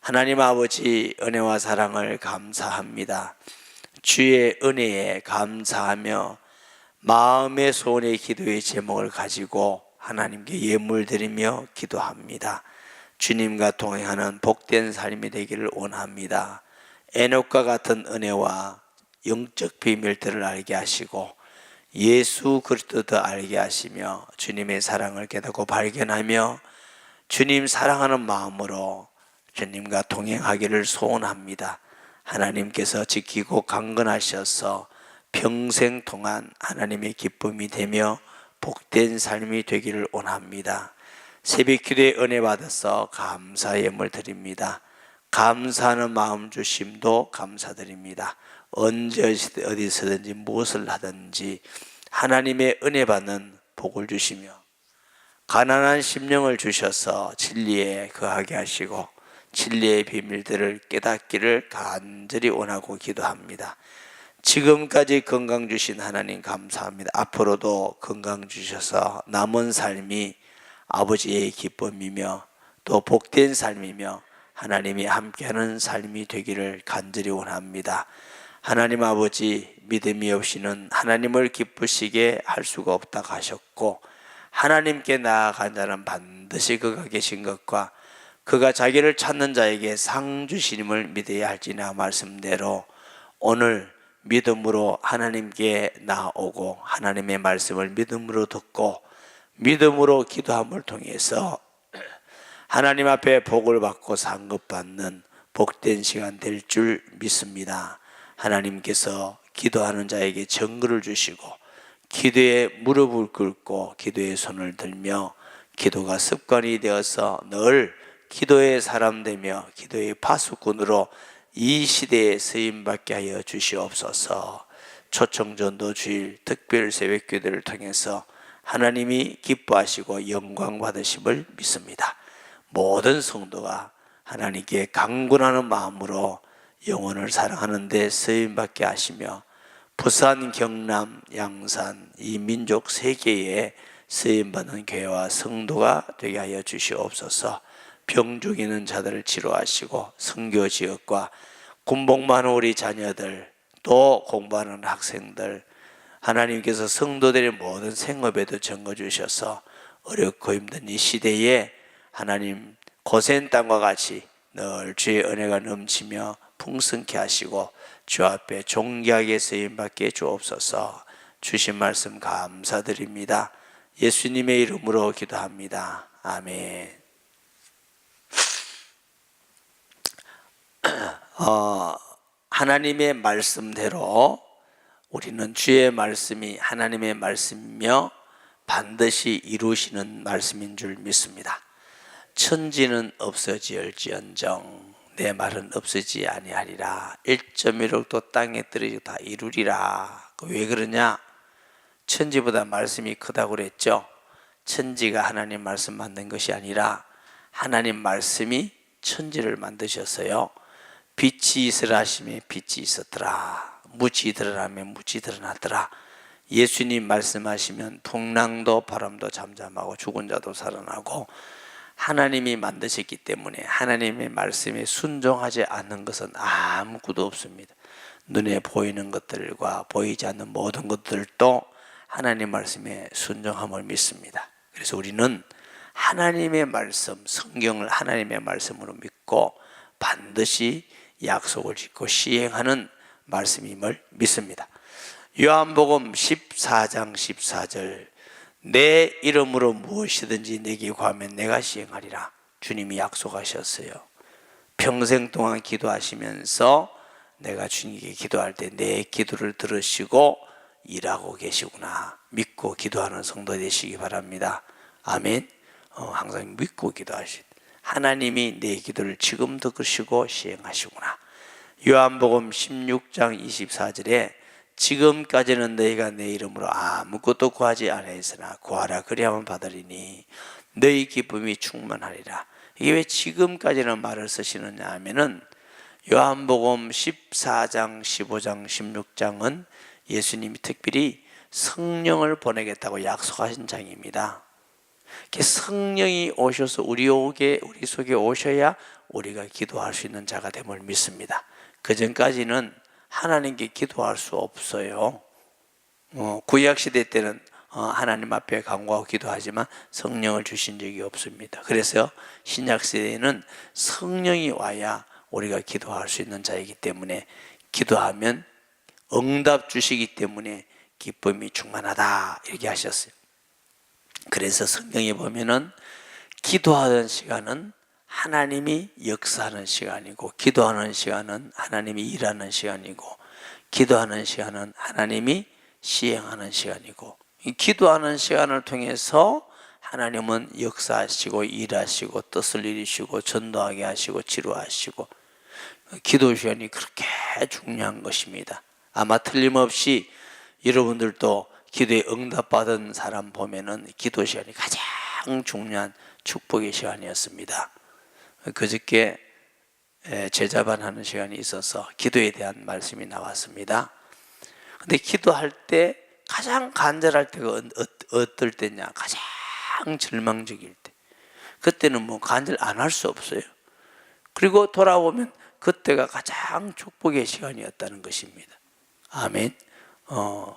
하나님 아버지 은혜와 사랑을 감사합니다. 주의 은혜에 감사하며 마음의 소원의 기도의 제목을 가지고 하나님께 예물 드리며 기도합니다. 주님과 동행하는 복된 삶이 되기를 원합니다. 에녹과 같은 은혜와 영적 비밀들을 알게 하시고 예수 그리스도도 알게 하시며 주님의 사랑을 깨닫고 발견하며 주님 사랑하는 마음으로 주님과 동행하기를 소원합니다. 하나님께서 지키고 강건하셔서 평생 동안 하나님의 기쁨이 되며 복된 삶이 되기를 원합니다. 새벽 기도에 은혜 받아서 감사 예물 드립니다. 감사하는 마음 주심도 감사드립니다. 언제 어디서든지 무엇을 하든지 하나님의 은혜 받는 복을 주시며 가난한 심령을 주셔서 진리에 거하게 하시고 진리의 비밀들을 깨닫기를 간절히 원하고 기도합니다. 지금까지 건강 주신 하나님 감사합니다. 앞으로도 건강 주셔서 남은 삶이 아버지의 기쁨이며 또 복된 삶이며 하나님이 함께하는 삶이 되기를 간절히 원합니다. 하나님 아버지, 믿음이 없이는 하나님을 기쁘시게 할 수가 없다고 하셨고 하나님께 나아간 자는 반드시 그가 계신 것과 그가 자기를 찾는 자에게 상 주시님을 믿어야 할지나 말씀대로 오늘 믿음으로 하나님께 나아오고 하나님의 말씀을 믿음으로 듣고 믿음으로 기도함을 통해서 하나님 앞에 복을 받고 상급받는 복된 시간 될 줄 믿습니다. 하나님께서 기도하는 자에게 정글을 주시고 기도에 무릎을 꿇고 기도에 손을 들며 기도가 습관이 되어서 늘 기도의 사람 되며 기도의 파수꾼으로 이 시대에 쓰임받게 하여 주시옵소서. 초청전도 주일 특별 새벽기도를 통해서 하나님이 기뻐하시고 영광 받으심을 믿습니다. 모든 성도가 하나님께 강군하는 마음으로 영혼을 사랑하는 데 쓰임받게 하시며 부산, 경남, 양산 이 민족 세계에 쓰임받는 교회와 성도가 되게 하여 주시옵소서. 병 중이는 자들을 치료하시고 선교지역과 군복 많은 우리 자녀들 또 공부하는 학생들 하나님께서 성도들의 모든 생업에도 정거 주셔서 어렵고 힘든 이 시대에 하나님 고센 땅과 같이 늘 주의 은혜가 넘치며 풍성케 하시고 주 앞에 존귀하게 쓰임받게 주옵소서. 주신 말씀 감사드립니다. 예수님의 이름으로 기도합니다. 아멘. 하나님의 말씀대로 우리는 주의 말씀이 하나님의 말씀이며 반드시 이루시는 말씀인 줄 믿습니다. 천지는 없어질지언정 내 말은 없어지지 아니하리라. 1.1억도 땅에 떨어지고 다 이루리라. 왜 그러냐? 천지보다 말씀이 크다고 그랬죠. 천지가 하나님 말씀 만든 것이 아니라 하나님 말씀이 천지를 만드셨어요. 빛이 있으라 하시매 빛이 있었더라. 무지 드러나며 무지 드러났더라. 예수님 말씀하시면 풍랑도 바람도 잠잠하고 죽은 자도 살아나고 하나님이 만드셨기 때문에 하나님의 말씀에 순종하지 않는 것은 아무것도 없습니다. 눈에 보이는 것들과 보이지 않는 모든 것들도 하나님 말씀에 순종함을 믿습니다. 그래서 우리는 하나님의 말씀, 성경을 하나님의 말씀으로 믿고 반드시 약속을 짓고 시행하는 말씀임을 믿습니다. 요한복음 14장 14절 내 이름으로 무엇이든지 내게 구하면 내가 시행하리라. 주님이 약속하셨어요. 평생 동안 기도하시면서 내가 주님께 기도할 때 내 기도를 들으시고 일하고 계시구나 믿고 기도하는 성도 되시기 바랍니다. 아멘. 항상 믿고 기도하시. 하나님이 내 기도를 지금 듣으시고 시행하시구나. 요한복음 16장 24절에 지금까지는 너희가 내 이름으로 아무것도 구하지 아니하였으나 구하라 그리하면 받으리니 너희 기쁨이 충만하리라. 이게 왜 지금까지는 말을 쓰시느냐 하면은 요한복음 14장, 15장, 16장은 예수님이 특별히 성령을 보내겠다고 약속하신 장입니다. 성령이 오셔서 우리 속에 오셔야 우리가 기도할 수 있는 자가 됨을 믿습니다. 그 전까지는 하나님께 기도할 수 없어요. 구약시대 때는 하나님 앞에 간구하고 기도하지만 성령을 주신 적이 없습니다. 그래서 신약시대에는 성령이 와야 우리가 기도할 수 있는 자이기 때문에, 기도하면 응답 주시기 때문에 기쁨이 충만하다 이렇게 하셨어요. 그래서 성경에 보면은 기도하는 시간은 하나님이 역사하는 시간이고, 기도하는 시간은 하나님이 일하는 시간이고, 기도하는 시간은 하나님이 시행하는 시간이고, 이 기도하는 시간을 통해서 하나님은 역사하시고 일하시고 뜻을 이루시고 전도하게 하시고 치료하시고, 기도 시간이 그렇게 중요한 것입니다. 아마 틀림없이 여러분들도 기도에 응답받은 사람 보면은 기도 시간이 가장 중요한 축복의 시간이었습니다. 그저께 제자반 하는 시간이 있어서 기도에 대한 말씀이 나왔습니다. 근데 기도할 때 가장 간절할 때가 어떨 때냐? 가장 절망적일 때. 그때는 뭐 간절 안 할 수 없어요. 그리고 돌아보면 그때가 가장 축복의 시간이었다는 것입니다. 아멘.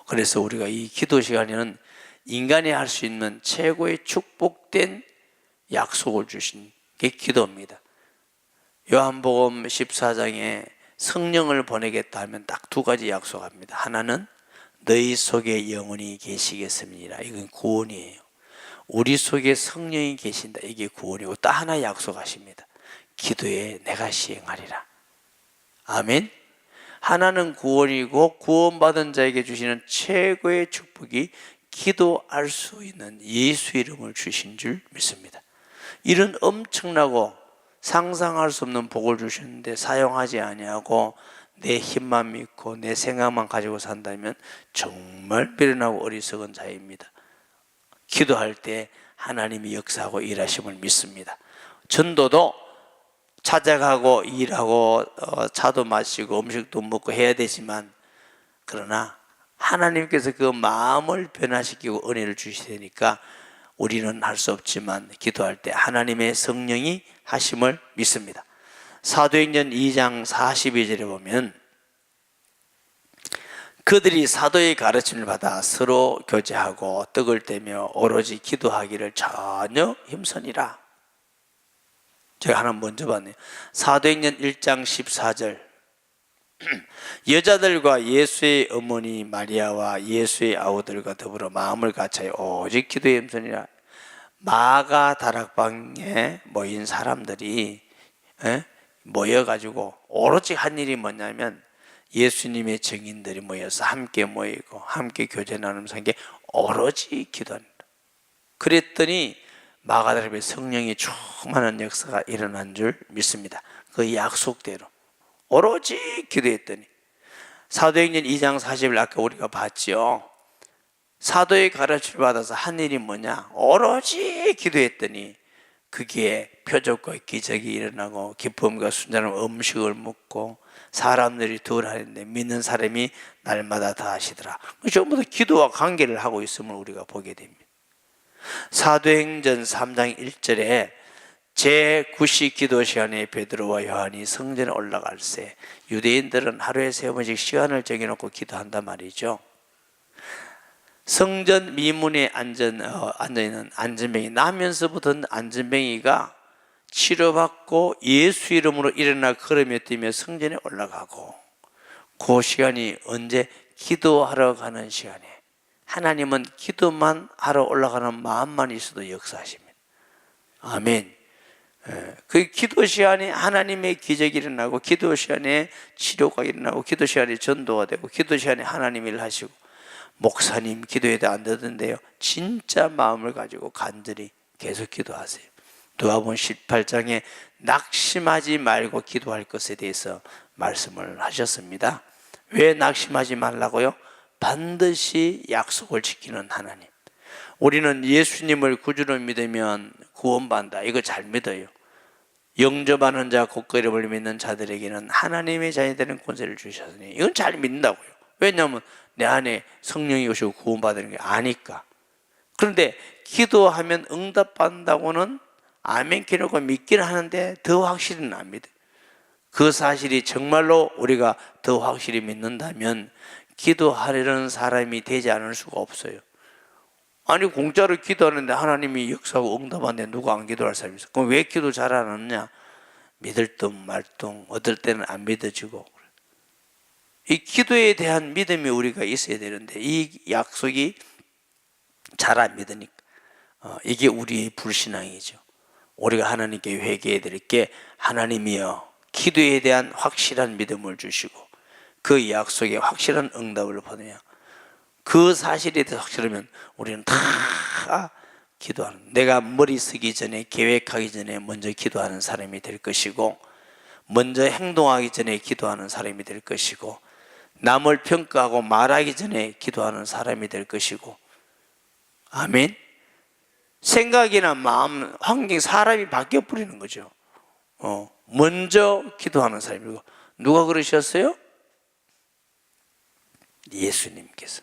그래서 우리가 이 기도 시간에는 인간이 할 수 있는 최고의 축복된 약속을 주신 게 기도입니다. 요한복음 14장에 성령을 보내겠다 하면 딱 두 가지 약속합니다. 하나는 너희 속에 영원히 계시겠습니다. 이건 구원이에요. 우리 속에 성령이 계신다. 이게 구원이고, 또 하나 약속하십니다. 기도에 내가 시행하리라. 아멘. 하나는 구원이고, 구원받은 자에게 주시는 최고의 축복이 기도할 수 있는 예수 이름을 주신 줄 믿습니다. 이런 엄청나고 상상할 수 없는 복을 주셨는데 사용하지 아니하고 내 힘만 믿고 내 생각만 가지고 산다면 정말 미련하고 어리석은 자입니다. 기도할 때 하나님이 역사하고 일하심을 믿습니다. 전도도 찾아가고 일하고 차도 마시고 음식도 먹고 해야 되지만, 그러나 하나님께서 그 마음을 변화시키고 은혜를 주시니까 우리는 할 수 없지만 기도할 때 하나님의 성령이 하심을 믿습니다. 사도행전 2장 42절에 보면 그들이 사도의 가르침을 받아 서로 교제하고 떡을 떼며 오로지 기도하기를 전혀 힘쓰니라. 제가 하나 먼저 봤네요. 사도행전 1장 14절 여자들과 예수의 어머니 마리아와 예수의 아우들과 더불어 마음을 같이 오직 기도에 힘쓰니라. 마가 다락방에 모인 사람들이 모여가지고 오로지 한 일이 뭐냐면 예수님의 증인들이 모여서 함께 모이고 함께 교제 나누면서 한 게 오로지 기도한다. 그랬더니 마가다락방에 성령이 충만한 역사가 일어난 줄 믿습니다. 그 약속대로 오로지 기도했더니, 사도행전 2장 40일 아까 우리가 봤죠. 사도의 가르침을 받아서 한 일이 뭐냐? 오로지 기도했더니 그게 표적과 기적이 일어나고 기쁨과 순전한 음식을 먹고 사람들이 덜하는데 믿는 사람이 날마다 더 하시더라. 전부 다 기도와 관계를 하고 있음을 우리가 보게 됩니다. 사도행전 3장 1절에 제9시 기도 시간에 베드로와 요한이 성전에 올라갈새 유대인들은 하루에 3번씩 시간을 정해놓고 기도한단 말이죠. 성전 미문에 앉아있는 안전뱅이, 나면서부터 안전뱅이가 치료받고 예수 이름으로 일어나 걸으며 뛰며 성전에 올라가고, 그 시간이 언제? 기도하러 가는 시간에 하나님은 기도만 하러 올라가는 마음만 있어도 역사하십니다. 아멘. 그 기도 시간에 하나님의 기적이 일어나고, 기도 시간에 치료가 일어나고, 기도 시간에 전도가 되고, 기도 시간에 하나님 일 하시고, 목사님 기도해도 안 되던데요, 진짜 마음을 가지고 간절히 계속 기도하세요. 누가복음 18장에 낙심하지 말고 기도할 것에 대해서 말씀을 하셨습니다. 왜 낙심하지 말라고요? 반드시 약속을 지키는 하나님. 우리는 예수님을 구주로 믿으면 구원받는다, 이거 잘 믿어요. 영접하는 자 곧 그 이름을 믿는 자들에게는 하나님의 자녀이 되는 권세를 주셨으니, 이건 잘 믿는다고요. 왜냐하면 내 안에 성령이 오시고 구원받는 게 아니까. 그런데 기도하면 응답받는다고는 아멘 키놓고 믿기는 하는데 더 확실히는 안 믿어요. 그 사실이 정말로 우리가 더 확실히 믿는다면 기도하려는 사람이 되지 않을 수가 없어요. 아니 공짜로 기도하는데 하나님이 역사하고 응답하는데 누가 안 기도할 사람이 있어? 그럼 왜 기도 잘 안 하느냐? 믿을 둥 말 둥, 어떨 때는 안 믿어지고. 이 기도에 대한 믿음이 우리가 있어야 되는데 이 약속이 잘 안 믿으니까 이게 우리의 불신앙이죠. 우리가 하나님께 회개해 드릴 게, 하나님이여 기도에 대한 확실한 믿음을 주시고 그 약속에 확실한 응답을 보내야, 그 사실에 대해서 확실하면 우리는 다 기도하는, 내가 머리 쓰기 전에 계획하기 전에 먼저 기도하는 사람이 될 것이고, 먼저 행동하기 전에 기도하는 사람이 될 것이고, 남을 평가하고 말하기 전에 기도하는 사람이 될 것이고. 아멘. 생각이나 마음, 환경, 사람이 바뀌어 버리는 거죠. 먼저 기도하는 사람이고. 누가 그러셨어요? 예수님께서.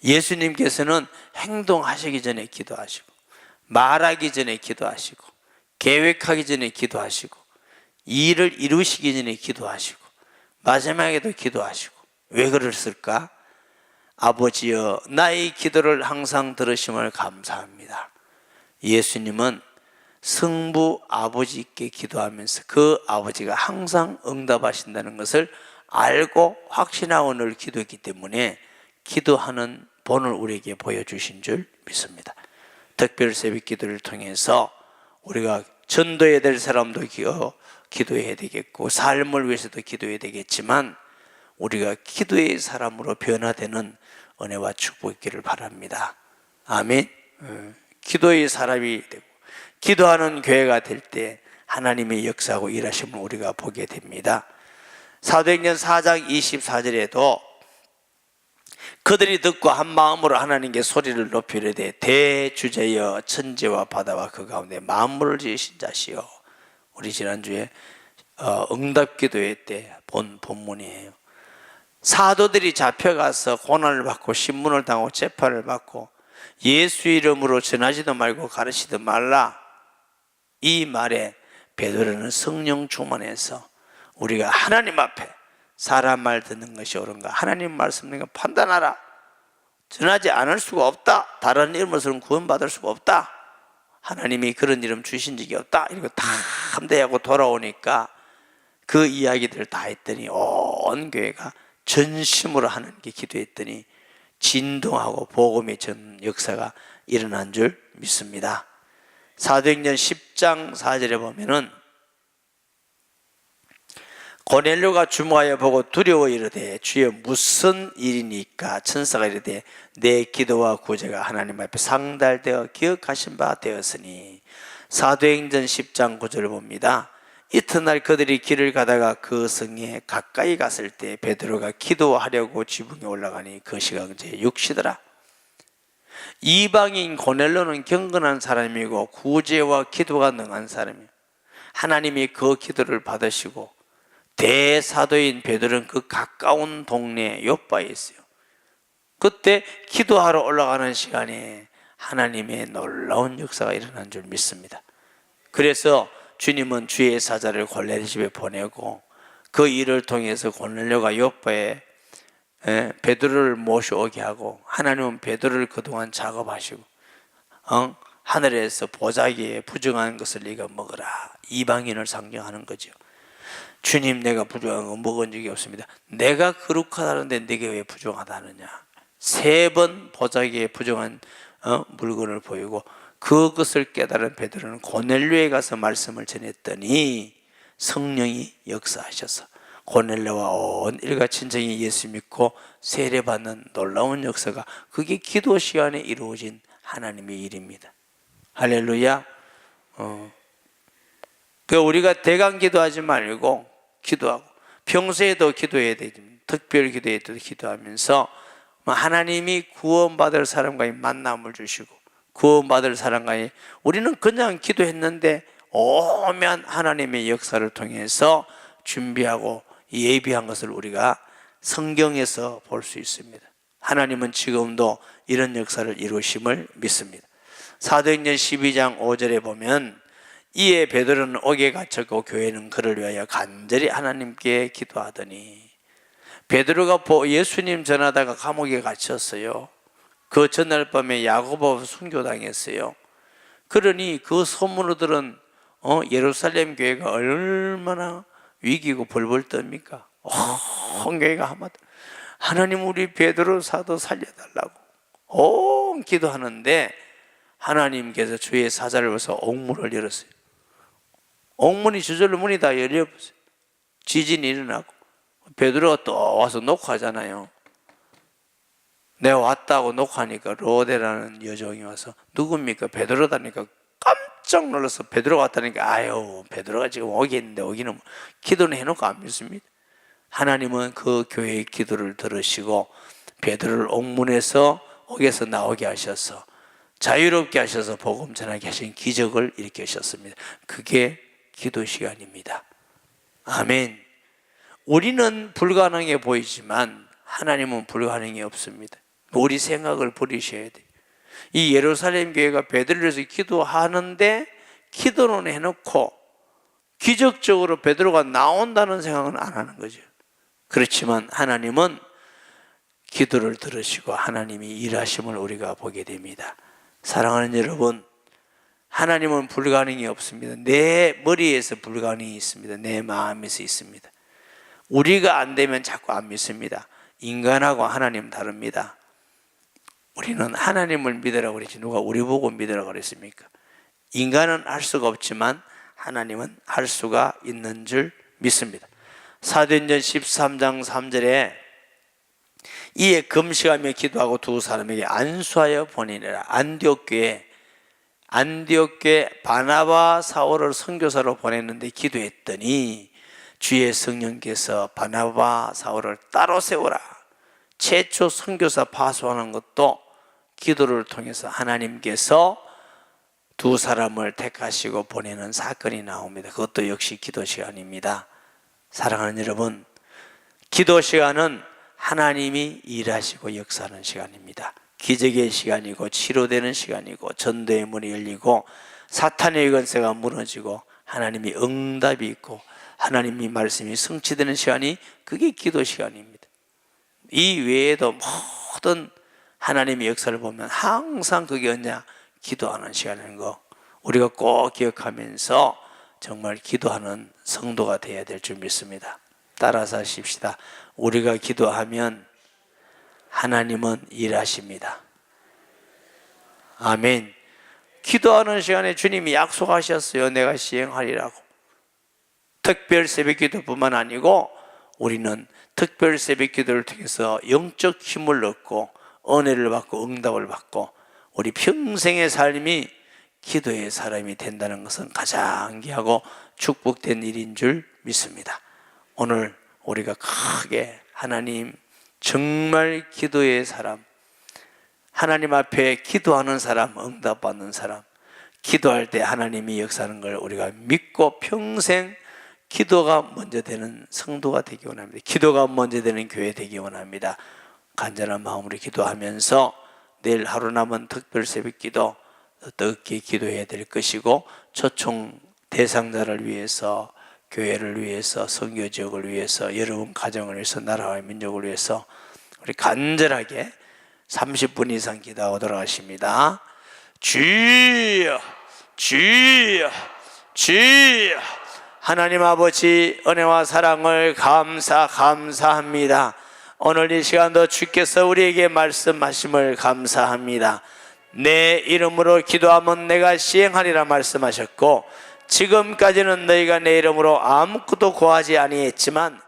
예수님께서는 행동하시기 전에 기도하시고, 말하기 전에 기도하시고, 계획하기 전에 기도하시고, 일을 이루시기 전에 기도하시고, 마지막에도 기도하시고. 왜 그랬을까? 아버지여 나의 기도를 항상 들으심을 감사합니다. 예수님은 성부 아버지께 기도하면서 그 아버지가 항상 응답하신다는 것을 알고 확신하고 늘 기도했기 때문에 기도하는 본을 우리에게 보여주신 줄 믿습니다. 특별 새벽 기도를 통해서 우리가 전도해야 될 사람도 기도해야 되겠고, 삶을 위해서도 기도해야 되겠지만, 우리가 기도의 사람으로 변화되는 은혜와 축복이 있기를 바랍니다. 아멘. 기도의 사람이 되고 기도하는 교회가 될 때 하나님의 역사하고 일하심을 우리가 보게 됩니다. 사도행전 4장 24절에도 그들이 듣고 한 마음으로 하나님께 소리를 높여 이르되 대주제여 천지와 바다와 그 가운데 만물을 지으신 자시여. 우리 지난주에 응답기도회 때 본 본문이에요. 사도들이 잡혀가서 고난을 받고 신문을 당하고 재판을 받고 예수 이름으로 전하지도 말고 가르치도 말라, 이 말에 베드로는 성령 충만해서 우리가 하나님 앞에 사람 말 듣는 것이 옳은가, 하나님 말씀 듣는 거 판단하라, 전하지 않을 수가 없다, 다른 이름으로는 구원받을 수가 없다, 하나님이 그런 이름 주신 적이 없다, 이거 다 함대하고 돌아오니까 그 이야기들을 다 했더니 온 교회가 전심으로 하나님께 기도했더니 진동하고 복음의 전 역사가 일어난 줄 믿습니다. 사도행전 10장 4절에 보면은 고넬료가 주목하여 보고 두려워 이르되 주여 무슨 일이니까? 천사가 이르되 내 기도와 구제가 하나님 앞에 상달되어 기억하신 바 되었으니. 사도행전 10장 9절을 봅니다. 이튿날 그들이 길을 가다가 그 성에 가까이 갔을 때 베드로가 기도하려고 지붕에 올라가니 그 시각 이제 6시더라. 이방인 고넬료는 경건한 사람이고 구제와 기도가 능한 사람이에요. 하나님이 그 기도를 받으시고 대사도인 베드로는 그 가까운 동네 요바에 있어요. 그때 기도하러 올라가는 시간에 하나님의 놀라운 역사가 일어난 줄 믿습니다. 그래서 주님은 주의 사자를 고넬료 집에 보내고 그 일을 통해서 고넬료가 요바에 베드로를 모셔오게 하고, 하나님은 베드로를 그동안 작업하시고 하늘에서 보자기에 부정한 것을 네가 먹으라, 이방인을 상징하는 거죠. 주님, 내가 부정한 거 먹은 적이 없습니다. 내가 거룩하다는데 네게 왜 부정하다느냐. 3번 보자기에 부정한 물건을 보이고 그것을 깨달은 베드로는 고넬료에 가서 말씀을 전했더니 성령이 역사하셔서 고넬료와 온 일가 친정이 예수 믿고 세례받는 놀라운 역사가, 그게 기도 시간에 이루어진 하나님의 일입니다. 할렐루야. 우리가 대강 기도하지 말고 기도하고 평소에도 기도해야 되지, 특별 기도에 도 기도하면서 하나님이 구원받을 사람과의 만남을 주시고 구원받을 사람과의, 우리는 그냥 기도했는데 오면 하나님의 역사를 통해서 준비하고 예비한 것을 우리가 성경에서 볼 수 있습니다. 하나님은 지금도 이런 역사를 이루심을 믿습니다. 사도행전 12장 5절에 보면 이에 베드로는 옥에 갇혔고 교회는 그를 위하여 간절히 하나님께 기도하더니, 베드로가 예수님 전하다가 감옥에 갇혔어요. 그 전날 밤에 야고보 순교당했어요. 그러니 그 소문을 들은 예루살렘 교회가 얼마나 위기고 벌벌 떱니까? 온 교회가 한마디, 하나님 우리 베드로 사도 살려달라고 온 기도하는데, 하나님께서 주의 사자를 보서 옥문을 열었어요. 옥문이 저절로 문이 다 열려버렸어요. 지진이 일어나고 베드로가 또 와서 녹화하잖아요. 내가 왔다고 녹화하니까 로데라는 여종이 와서 누굽니까? 베드로다니까 깜짝 놀라서 베드로가 왔다니까, 아유 베드로가 지금 옥에 있는데 오기는 기도는 해놓고 안 믿습니다. 하나님은 그 교회의 기도를 들으시고 베드로를 옥에서 나오게 하셔서 자유롭게 하셔서 복음 전하게 하신 기적을 일으키셨습니다. 그게 기도 시간입니다. 아멘. 우리는 불가능해 보이지만 하나님은 불가능이 없습니다. 우리 생각을 버리셔야 돼요. 이 예루살렘 교회가 베드로를 위해서 기도하는데 기도는 해놓고 기적적으로 베드로가 나온다는 생각은 안 하는 거죠. 그렇지만 하나님은 기도를 들으시고 하나님이 일하심을 우리가 보게 됩니다. 사랑하는 여러분, 하나님은 불가능이 없습니다. 내 머리에서 불가능이 있습니다. 내 마음에서 있습니다. 우리가 안 되면 자꾸 안 믿습니다. 인간하고 하나님 다릅니다. 우리는 하나님을 믿으라고 그랬지 누가 우리 보고 믿으라고 그랬습니까? 인간은 할 수가 없지만 하나님은 할 수가 있는 줄 믿습니다. 사도행전 13장 3절에 이에 금식하며 기도하고 두 사람에게 안수하여 보내니라. 안디옥 교회 바나바 사울을 선교사로 보냈는데 기도했더니 주의 성령께서 바나바 사울을 따로 세우라. 최초 선교사 파수하는 것도 기도를 통해서 하나님께서 두 사람을 택하시고 보내는 사건이 나옵니다. 그것도 역시 기도 시간입니다. 사랑하는 여러분, 기도 시간은 하나님이 일하시고 역사하는 시간입니다. 기적의 시간이고 치료되는 시간이고 전도의 문이 열리고 사탄의 권세가 무너지고 하나님이 응답이 있고 하나님이 말씀이 성취되는 시간이 그게 기도 시간입니다. 이 외에도 모든 하나님의 역사를 보면 항상 그게 언제냐? 기도하는 시간인 거 우리가 꼭 기억하면서 정말 기도하는 성도가 되어야 될 줄 믿습니다. 따라서 하십시다. 우리가 기도하면 하나님은 일하십니다. 아멘. 기도하는 시간에 주님이 약속하셨어요. 내가 시행하리라고. 특별 새벽기도뿐만 아니고 우리는 특별 새벽기도를 통해서 영적 힘을 얻고 은혜를 받고 응답을 받고 우리 평생의 삶이 기도의 사람이 된다는 것은 가장 귀하고 축복된 일인 줄 믿습니다. 오늘 우리가 크게 하나님 정말 기도의 사람, 하나님 앞에 기도하는 사람, 응답받는 사람, 기도할 때 하나님이 역사하는 걸 우리가 믿고 평생 기도가 먼저 되는 성도가 되기 원합니다. 기도가 먼저 되는 교회 되기 원합니다. 간절한 마음으로 기도하면서 내일 하루 남은 특별 새벽기도 어떻게 기도해야 될 것이고 초청 대상자를 위해서, 교회를 위해서, 선교 지역을 위해서, 여러분 가정을 위해서, 나라와 민족을 위해서 우리 간절하게 30분 이상 기도하도록 하십니다. 주여 주여 주여. 하나님 아버지 은혜와 사랑을 감사합니다. 오늘 이 시간도 주께서 우리에게 말씀하심을 감사합니다. 내 이름으로 기도하면 내가 시행하리라 말씀하셨고 지금까지는 너희가 내 이름으로 아무것도 구하지 아니했지만